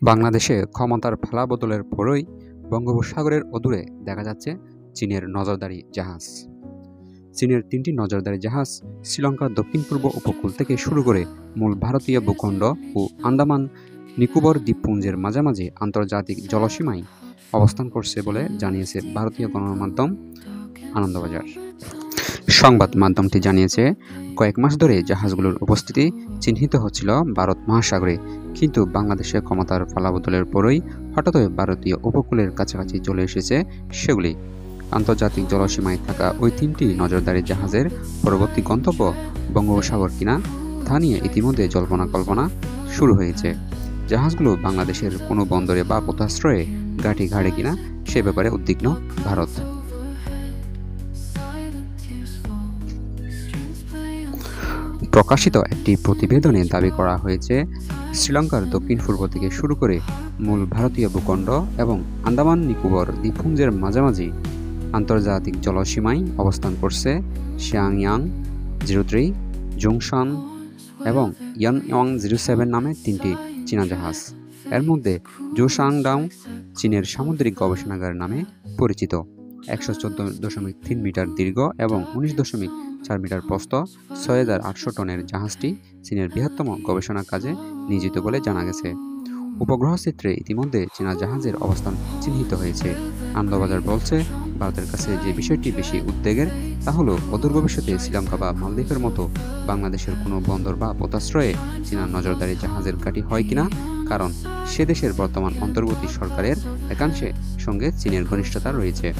বাংলাদেশে ক্ষমতার পালা-বদলের পরই বঙ্গোপসাগরের অদূরে দেখা যাচ্ছে চীনের নজরদারি জাহাজ। চীনের ৩টি নজরদারি জাহাজ শ্রীলঙ্কার দক্ষিণ-পূর্ব উপকূল থেকে শুরু করে মূল ভারতীয় ভূখণ্ড ও আন্দামান নিকোবর দ্বীপপুঞ্জের মাঝামাঝি আন্তর্জাতিক জলসীমায় অবস্থান করছে বলে জানিয়েছে ভারতীয় গণমাধ্যম আনন্দবাজার। সংবাদ মাধ্যমটি জানিয়েছে, কয়েক মাস ধরে জাহাজগুলোর উপস্থিতি চিহ্নিত হচ্ছিল ভারত মহাসাগরে, কিন্তু বাংলাদেশের ক্ষমতার পালা-বদলের পরই হঠাৎ ভারতীয় উপকূলের কাছাকাছি চলে এসেছে সেগুলি। আন্তর্জাতিক জলসীমায় থাকা ওই ৩টি নজরদারি জাহাজের পরবর্তী গন্তব্য বঙ্গোপসাগর কিনা তা নিয়ে ইতিমধ্যে জল্পনা-কল্পনা শুরু হয়েছে। জাহাজগুলো বাংলাদেশের কোনো বন্দরে বা পোতাশ্রয়ে ঘাঁটি ঘাড়ে কিনা সে ব্যাপারে উদ্বিগ্ন ভারত। প্রকাশিত একটি প্রতিবেদনে দাবি করা হয়েছে, শ্রীলঙ্কার দক্ষিণ-পূর্ব থেকে শুরু করে মূল ভারতীয় ভূখণ্ড এবং আন্দামান নিকোবর দ্বীপপুঞ্জের মাঝামাঝি আন্তর্জাতিক জলসীমায় অবস্থান করছে শিয়াংয়াং 03, জংশন এবং ইয়ানওয়াং 07 নামে 3টি চীনা জাহাজ। এর মধ্যে জোসাংডাও চীনের সামুদ্রিক গবেষণাগার নামে পরিচিত। 114.3 মিটার দীর্ঘ এবং 19.4 মিটার প্রস্থ 6,800 টনের জাহাজটি চীনের বৃহত্তম গবেষণা কাজে নিয়োজিত বলে জানা গেছে। উপগ্রহ চিত্রে ইতিমধ্যে চীনা জাহাজের অবস্থান চিহ্নিত হয়েছে। আনন্দবাজার বলছে, ভারতের কাছে যে বিষয়টি বেশি উদ্বেগের তা হলো অদূর ভবিষ্যতে শ্রীলঙ্কা বা মালদ্বীপের মতো বাংলাদেশের কোনো বন্দর বা পোতাশ্রয়ে চীনা নজরদারি জাহাজের ঘাঁটি হয় কিনা, কারণ সে দেশের বর্তমান অন্তর্বর্তী সরকারের একাংশের সঙ্গে চীনের ঘনিষ্ঠতা রয়েছে।